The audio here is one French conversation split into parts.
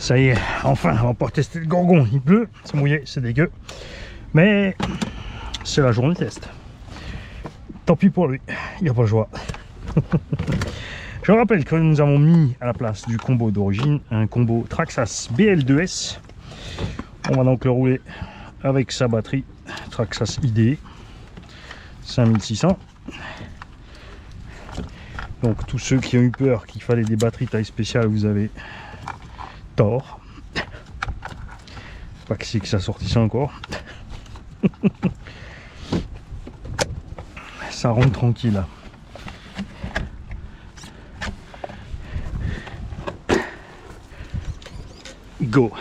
Ça y est, enfin, on va pouvoir tester le Gorgon. Il pleut, c'est mouillé, c'est dégueu. Mais c'est la journée test. Tant pis pour lui, il n'y a pas le choix. Je rappelle que nous avons mis à la place du combo d'origine un combo Traxxas BL2S. On va donc le rouler avec sa batterie Traxxas IDE 5600. Donc tous ceux qui ont eu peur qu'il fallait des batteries taille spéciale, vous avez tort. Pas que c'est que ça sortissait encore. Ça rentre tranquille. Go.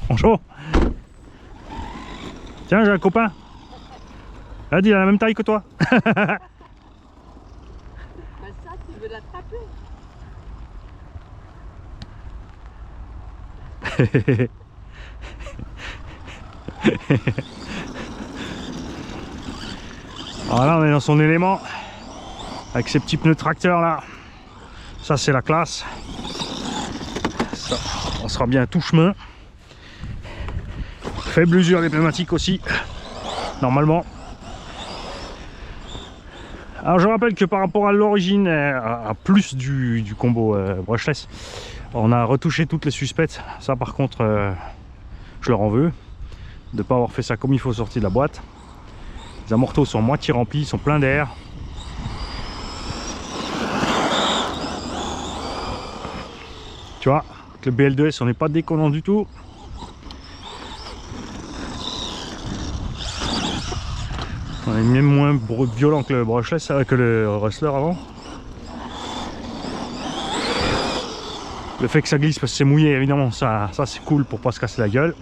Bonjour. Tiens, j'ai un copain. Elle dit, il a la même taille que toi. Ben ça, tu veux l'attraper. Voilà, on est dans son élément. Avec ces petits pneus tracteurs là. Ça, c'est la classe. Ça, on sera bien tout chemin. Faible usure des pneumatiques aussi. Normalement. Alors je rappelle que par rapport à l'origine, à plus du combo brushless, on a retouché toutes les suspectes. Ça par contre, je leur en veux de ne pas avoir fait ça comme il faut sortir de la boîte. Les amortos sont moitié remplis, ils sont pleins d'air. Tu vois, avec le BL2S on n'est pas déconnant du tout. On est même moins violent que le brushless, que le Rustler avant. Le fait que ça glisse parce que c'est mouillé, évidemment, ça c'est cool pour pas se casser la gueule.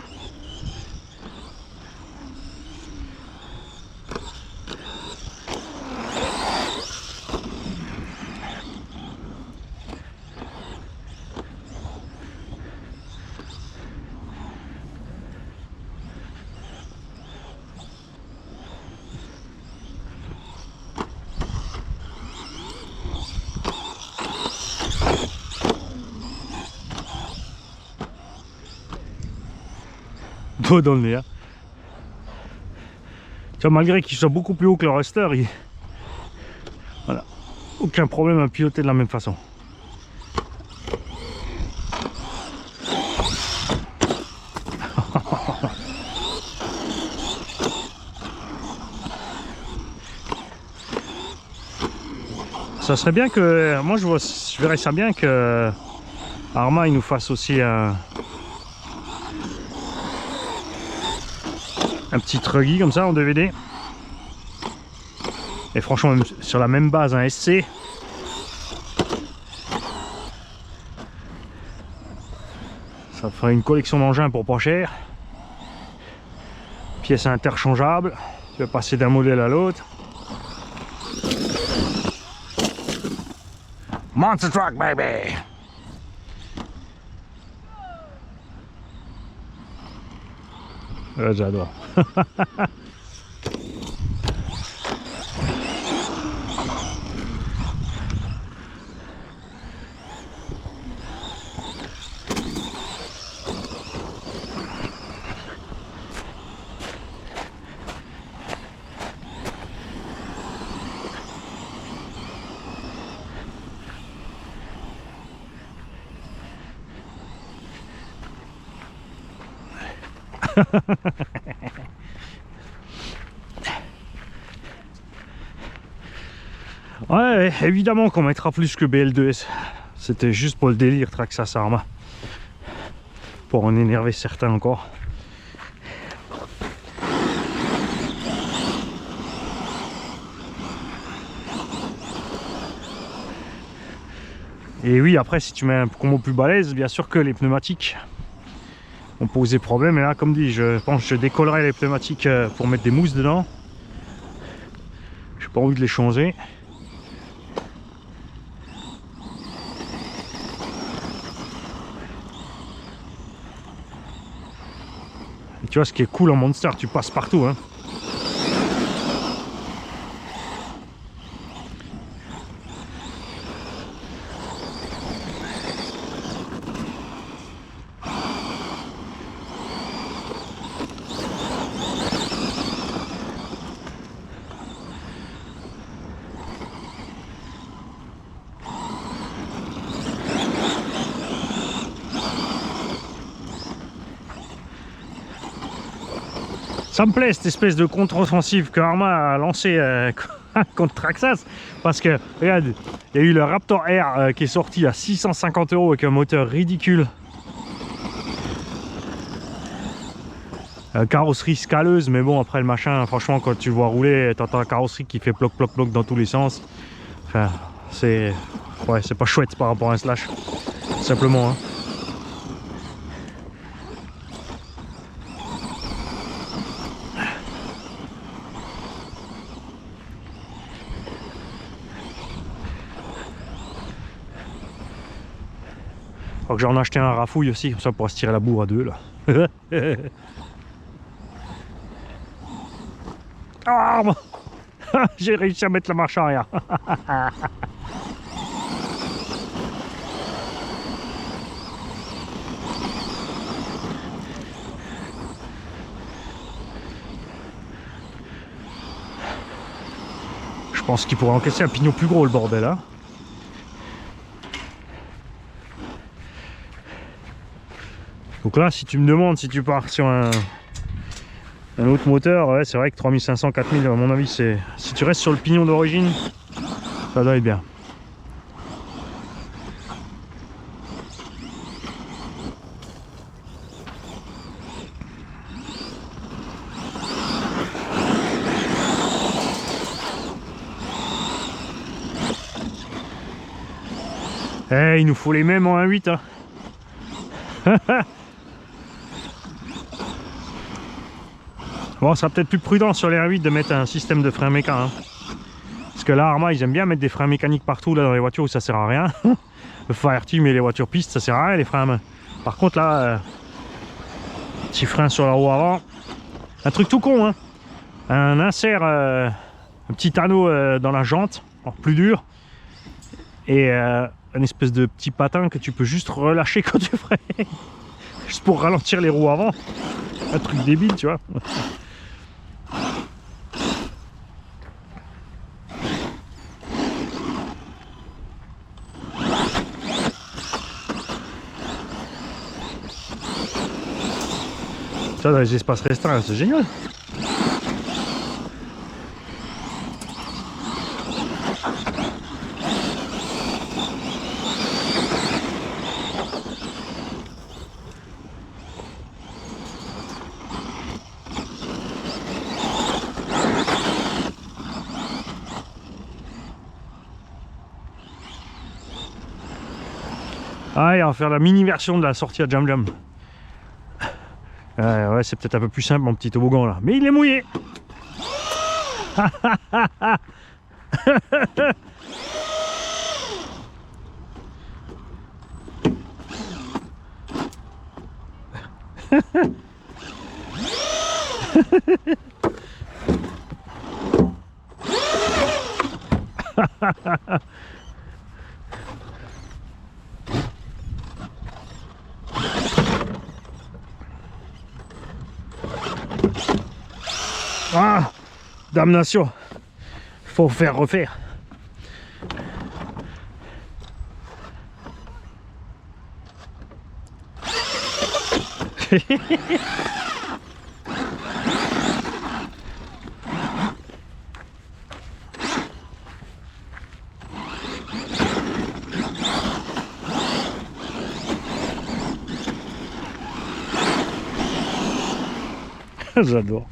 Doigt dans le nez. Hein. Tu vois, malgré qu'il soit beaucoup plus haut que le Rustler, il... voilà, aucun problème à piloter de la même façon. Ça serait bien que, moi je verrais ça bien que Arma il nous fasse aussi un petit truggy comme ça en DVD. Et franchement même sur la même base un SC. Ça ferait une collection d'engins pour pas cher. Pièces interchangeables. Tu vas passer d'un modèle à l'autre. Monster Truck baby. J'adore. Ouais, évidemment qu'on mettra plus que BL2S. C'était juste pour le délire Traxxas Arma. Pour en énerver certains encore. Et oui, après si tu mets un combo plus balèze, bien sûr que les pneumatiques ont posé problème. Et là, comme dit, je pense que je décollerai les pneumatiques pour mettre des mousses dedans. J'ai pas envie de les changer. Et tu vois, ce qui est cool en Monster, tu passes partout. Hein. Ça me plaît cette espèce de contre-offensive que Arrma a lancé contre Traxxas. Parce que, regarde, il y a eu le Raptor R qui est sorti à 650 € avec un moteur ridicule. Carrosserie scaleuse, mais bon, après le machin, franchement, quand tu le vois rouler, t'entends la carrosserie qui fait ploc ploc ploc dans tous les sens. Enfin, c'est... Ouais, c'est pas chouette par rapport à un slash. Simplement, hein. Alors que j'en ai acheté un rafouille aussi, comme ça on pourra se tirer la bourre à deux là. Ah, j'ai réussi à mettre la marche arrière. Je pense qu'il pourrait encaisser un pignon plus gros le bordel hein. Donc là, si tu me demandes si tu pars sur un autre moteur, ouais, c'est vrai que 3500, 4000 à mon avis, c'est... Si tu restes sur le pignon d'origine, ça doit être bien. Eh, il nous faut les mêmes en 1.8 hein. Bon, ça sera peut-être plus prudent sur les 1.8 de mettre un système de frein méca hein. Parce que là, Arrma, ils aiment bien mettre des freins mécaniques partout là dans les voitures où ça sert à rien. Le Fireteam et les voitures pistes, ça sert à rien les freins à main. Par contre là, petit frein sur la roue avant. Un truc tout con hein. Un insert, un petit anneau dans la jante, plus dur. Et une espèce de petit patin que tu peux juste relâcher quand tu freines. Juste pour ralentir les roues avant. Un truc débile, tu vois. Ça, dans les espaces restreints, c'est génial. Ah, et on va faire la mini version de la sortie à Jam Jam. Ouais, c'est peut-être un peu plus simple mon petit toboggan là. Mais il est mouillé. Ah, damnation, faut faire refaire. J'adore.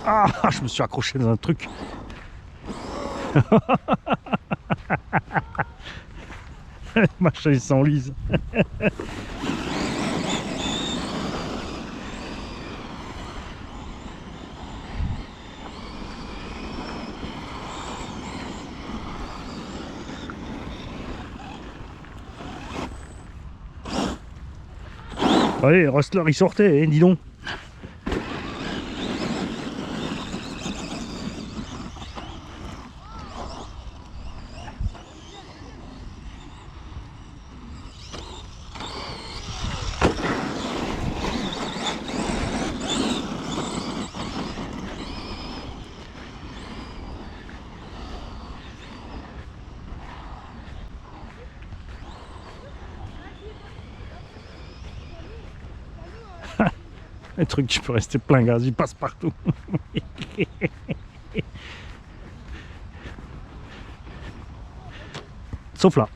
Ah, je me suis accroché dans un truc. Ma chaise s'enlise. Allez, Rustler il sortait, hein, dis donc. Le truc, tu peux rester plein gaz, il passe partout. Sauf là.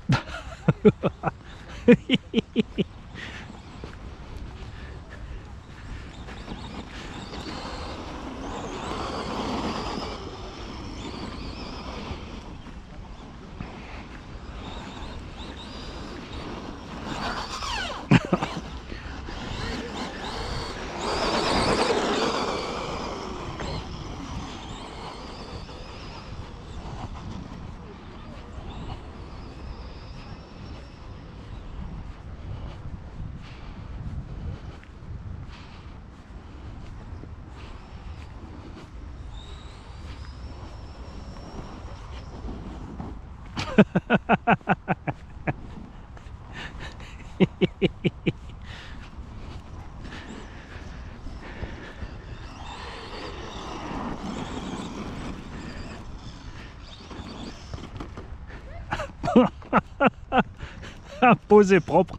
Posé propre.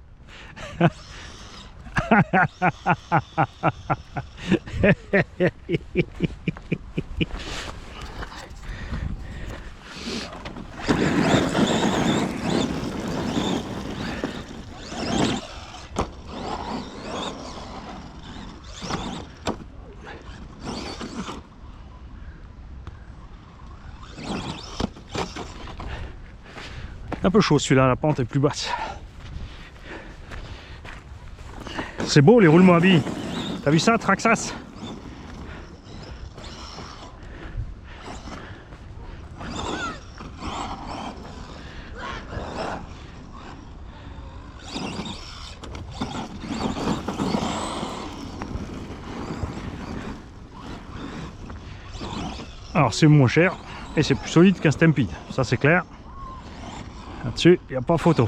Un peu chaud celui-là, la pente est plus basse. C'est beau les roulements à billes. T'as vu ça, Traxxas? Alors c'est moins cher et c'est plus solide qu'un Stampede, ça c'est clair. Là-dessus, il n'y a pas photo.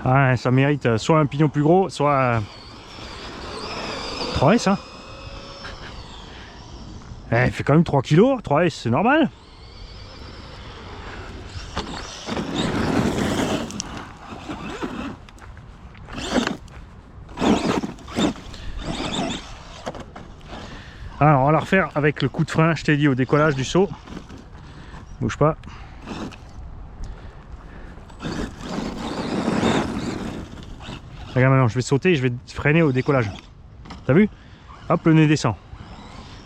Ouais, ça mérite soit un pignon plus gros, soit 3S hein. Il fait quand même 3 kg, 3S c'est normal. Alors on va la refaire avec le coup de frein, je t'ai dit, au décollage du saut. Bouge pas. Regarde maintenant, je vais sauter et je vais freiner au décollage. T'as vu? Hop, le nez descend.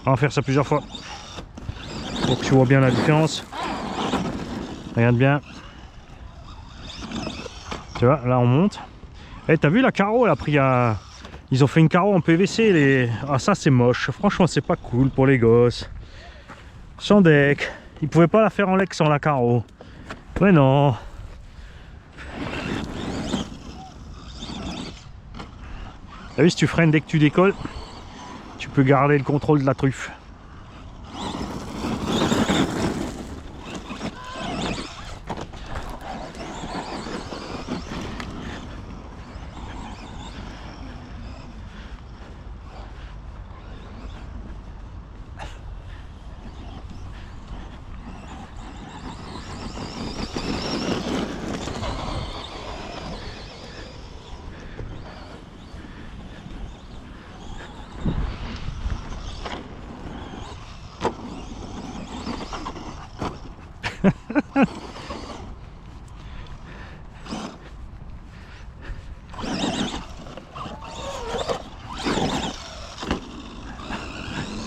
On va faire ça plusieurs fois. Pour que tu vois bien la différence. Regarde bien. Tu vois, là on monte. Eh, t'as vu la carreau, elle a pris un... Ils ont fait une carreau en PVC. Les... Ah, ça c'est moche. Franchement, c'est pas cool pour les gosses. Sans deck. Ils pouvaient pas la faire en lex sans la carreau. Mais non. T'as vu, si tu freines dès que tu décolles, tu peux garder le contrôle de la truffe.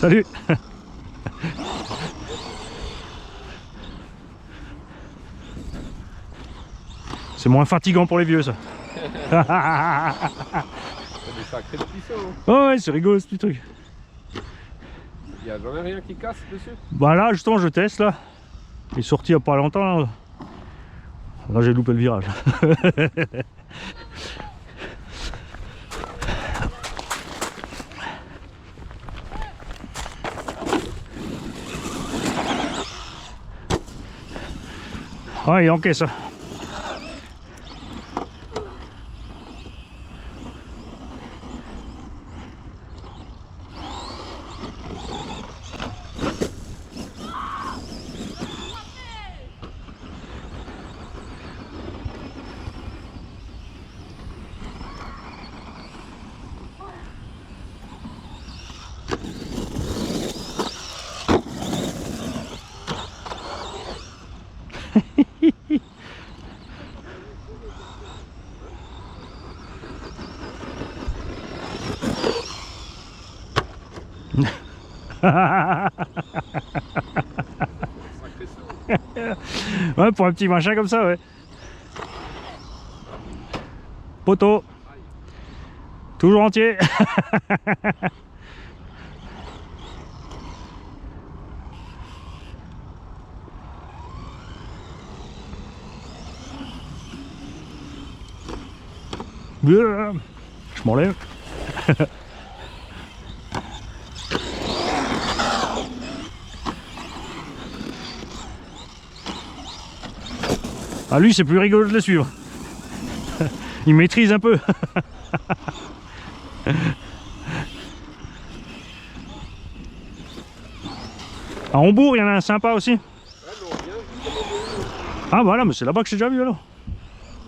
Salut. C'est moins fatigant pour les vieux ça. C'est des sacrés petits sauts. Oh ouais, c'est rigolo ce petit truc. Il n'y a jamais rien qui casse dessus. Bah là justement je teste là. Il est sorti il n'y a pas longtemps là. Là j'ai loupé le virage. Ouais, il encaisse ça. Ouais, pour un petit machin comme ça, ouais. Poteau. Toujours entier. Je m'enlève. Ah, lui, c'est plus rigolo de le suivre. Il maîtrise un peu. À Hombourg, il y en a un sympa aussi. Ah, voilà, mais c'est là-bas que j'ai déjà vu alors.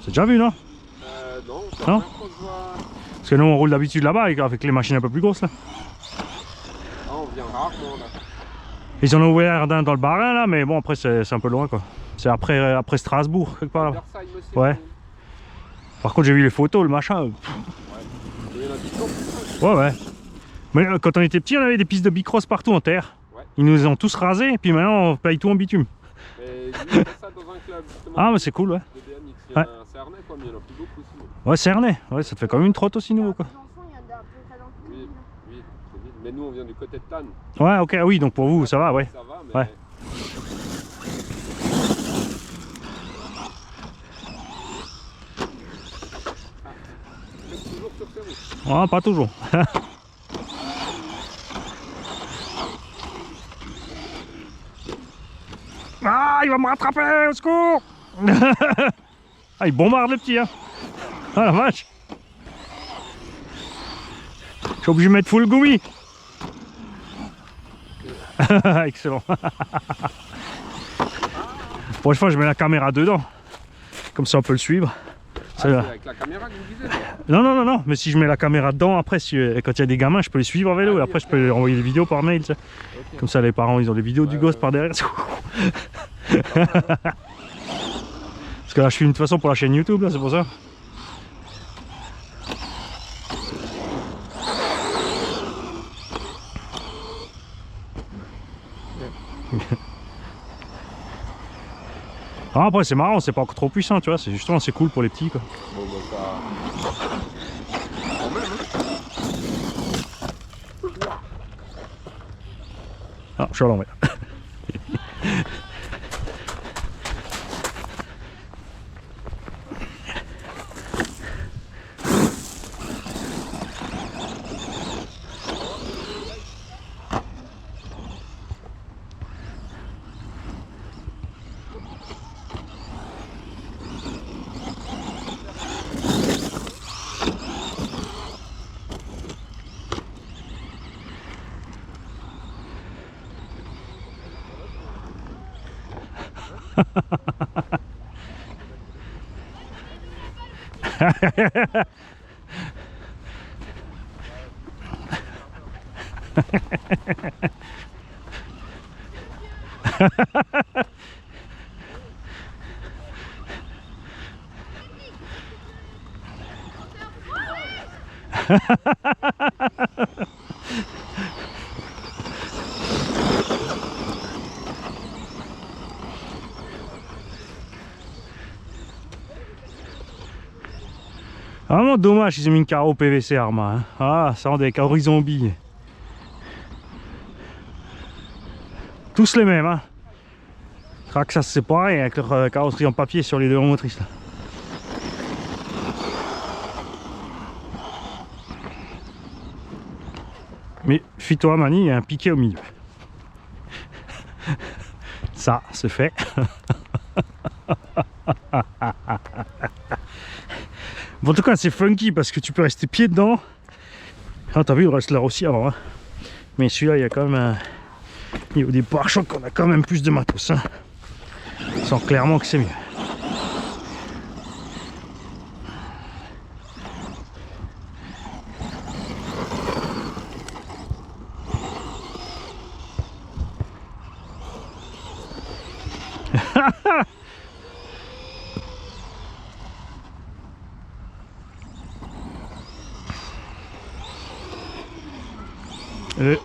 C'est déjà vu, non? Non. Parce que nous, on roule d'habitude là-bas avec les machines un peu plus grosses là. Ah, on vient rarement là. Ils en ont ouvert un dans le Bas-Rhin là, mais bon, après, c'est un peu loin quoi. C'est après Strasbourg, quelque part là. Versailles aussi. Ouais. Par contre, j'ai vu les photos, le machin. Il y en a du temps. Ouais, ouais. Mais quand on était petit, on avait des pistes de bicross partout en terre. Ouais. Ils nous ont tous rasés, et puis maintenant, on paye tout en bitume. Mais lui, il fait ça dans un club justement. Ah, mais c'est cool, ouais. De BMX. Il y en a un Cernay, quoi, mais il y en a plus beaucoup aussi. Ouais, Cernay. Ouais, ça te fait quand même une trotte aussi nouveau quoi. Oui, oui, c'est vite. Mais nous, on vient du côté de Tannes. Ouais, ok, oui, donc pour vous, ça va, ouais. Ça va, mais. Ouais. C'est toujours sur ces routes. Ah, pas toujours. Ah, il va me rattraper, au secours. Ah, il bombarde le petit, hein. Ah la vache. Je suis obligé de mettre full gummi. Excellent. Prochaine fois, je mets la caméra dedans. Comme ça, on peut le suivre. C'est avec la caméra que vous disiez? Non, non, non, non, mais si je mets la caméra dedans, après, si, quand il y a des gamins, je peux les suivre à vélo. Et après, je peux leur envoyer des vidéos par mail. Tu sais. Okay. Comme ça, les parents, ils ont des vidéos du gosse par derrière. Parce que là, je filme de toute façon pour la chaîne YouTube, là, c'est pour ça. Ah, après, c'est marrant, c'est pas encore trop puissant, tu vois. C'est justement, c'est cool pour les petits, quoi. Bon, bah, ça. Quand même, hein. Ah, je suis à l'envers. Vraiment dommage qu'ils aient mis une carreau PVC Arma. Hein. Ah, ça rend des carreaux zombies. Tous les mêmes. Hein. Traxxas c'est pareil avec leur carrosserie en papier sur les deux roues motrices. Là. Mais fie-toi Mani, il y a un piquet au milieu. Ça, c'est fait. Bon, en tout cas, c'est funky parce que tu peux rester pied dedans. Ah, t'as vu le Rustler aussi avant, hein. Mais celui-là, il y a quand même un... Au niveau des pare-chocs, on a quand même plus de matos, hein. On sent clairement que c'est mieux.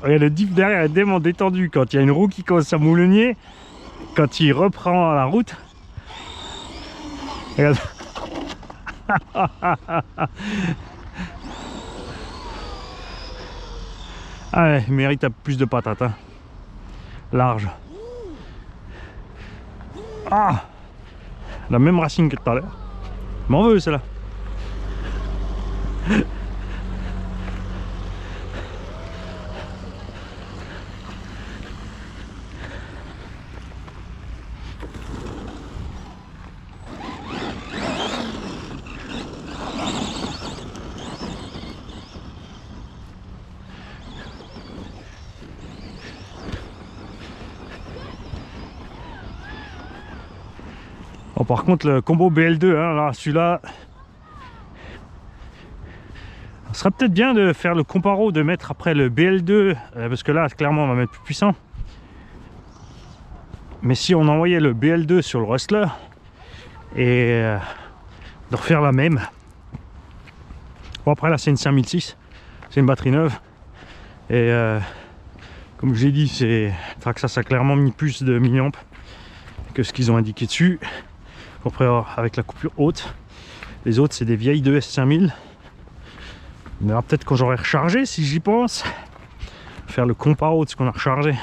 Le diff derrière est tellement détendu quand il y a une roue qui commence à moulonner, quand il reprend la route. Regarde. Ah ouais, il mérite plus de patates, hein. Large. Ah, la même racine que tout à l'heure. M'en veux celle-là. Bon, par contre, le combo BL2, hein, là, celui-là, ce serait peut-être bien de faire le comparo, de mettre après le BL2, parce que là, clairement, on va mettre plus puissant. Mais si on envoyait le BL2 sur le Rustler et de refaire la même. Bon, après, là, c'est une 5006, c'est une batterie neuve. Et comme je l'ai dit, Traxxas a clairement mis plus de milliampes que ce qu'ils ont indiqué dessus. Après, avec la coupure haute, les autres c'est des vieilles 2S5000. Mais peut-être quand j'aurai rechargé, si j'y pense, faire le comparo de ce qu'on a rechargé.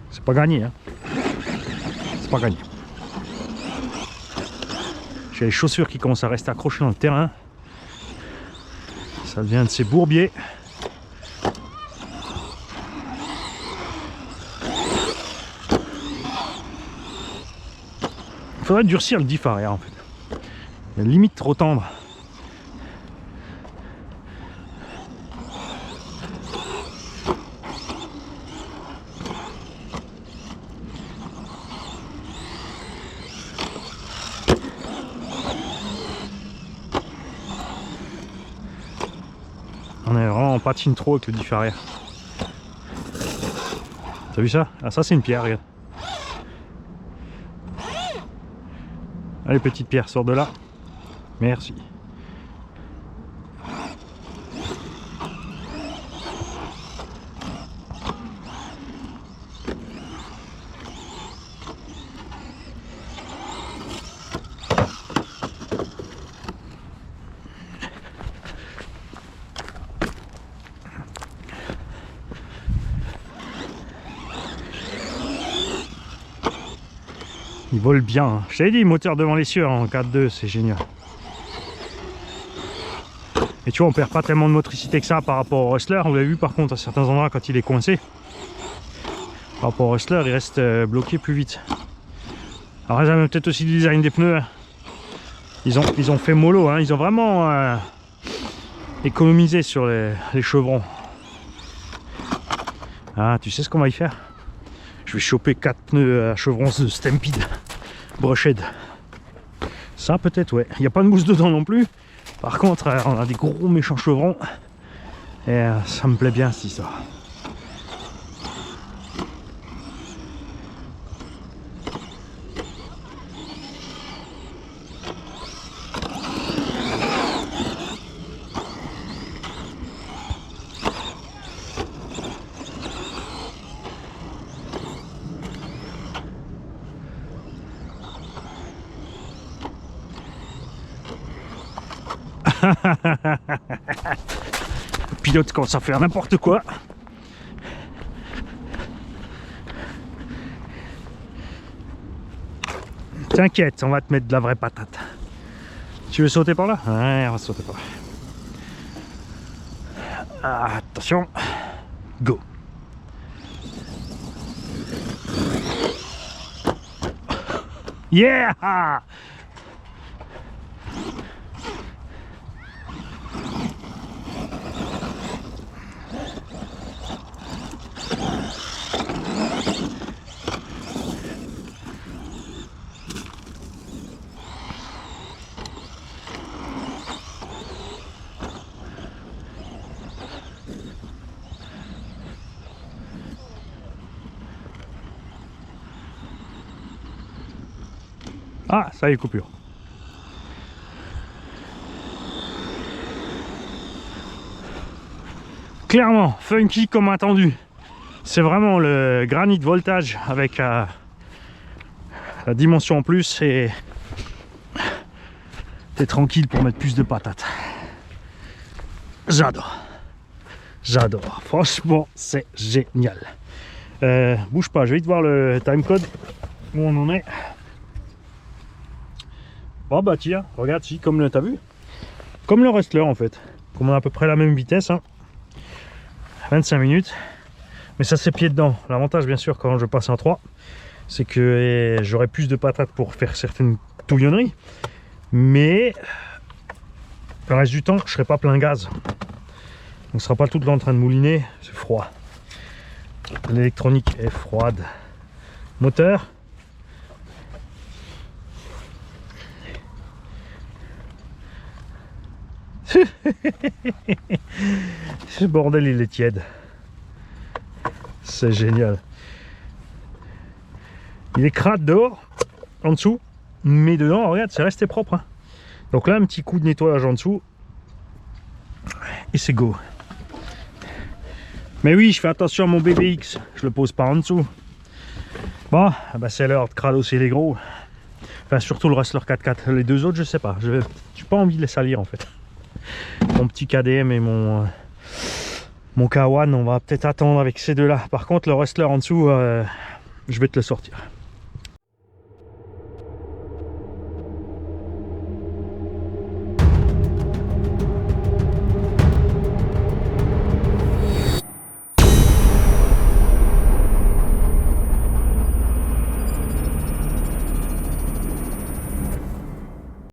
C'est pas gagné, hein. C'est pas gagné. J'ai les chaussures qui commencent à rester accrochées dans le terrain. Ça vient de ces bourbiers. Il faudrait durcir le diff arrière en fait. Il y a limite trop tendre. On est vraiment en patine trop avec le diff arrière. T'as vu ça? Ah, ça c'est une pierre, regarde. Allez, petite pierre, sors de là. Merci. Il vole bien, hein. Je t'avais dit, moteur devant les cieux en 4.2, c'est génial. Et tu vois, on perd pas tellement de motricité que ça par rapport au Rustler. Vous l'avez vu par contre à certains endroits quand il est coincé. Par rapport au Rustler, il reste bloqué plus vite. Alors ils avaient peut-être aussi le design des pneus. Ils ont fait mollo, hein. Ils ont vraiment économisé sur les chevrons. Ah, tu sais ce qu'on va y faire? Je vais choper 4 pneus à chevrons de Stampede Brushed. Ça peut-être, ouais. Il n'y a pas de mousse dedans non plus. Par contre, on a des gros méchants chevrons. Et ça me plaît bien cette histoire. Le pilote commence à faire n'importe quoi. T'inquiète, on va te mettre de la vraie patate. Tu veux sauter par là? Ouais, on va sauter par là. Ah, attention. Go. Yeah! Ah, ça y est, coupure. Clairement, funky comme attendu. C'est vraiment le granit voltage avec la dimension en plus et t'es tranquille pour mettre plus de patates. J'adore. J'adore. Franchement, c'est génial. Bouge pas, je vais vite voir le timecode où on en est. Bon bah tiens, regarde, si, comme t'as vu, comme le Rustler en fait, comme on a à peu près la même vitesse, hein. 25 minutes, mais ça c'est pied dedans. L'avantage bien sûr quand je passe en 3, c'est que j'aurai plus de patates pour faire certaines touillonneries, mais le reste du temps je serai pas plein gaz, on ne sera pas tout le temps en train de mouliner, c'est froid. L'électronique est froide. Moteur. Ce bordel il est tiède. C'est génial. Il est crade dehors, en dessous, mais dedans, regarde, c'est resté propre. Hein. Donc là, un petit coup de nettoyage en dessous. Et c'est go. Mais oui, je fais attention à mon BBX, je le pose pas en dessous. Bon, bah c'est l'heure de cradosser les gros. Enfin, surtout le Rustler 4x4. Les deux autres, je sais pas. J'ai pas envie de les salir en fait. Mon petit KDM et mon K1, on va peut-être attendre avec ces deux-là. Par contre, le Rustler en dessous, je vais te le sortir.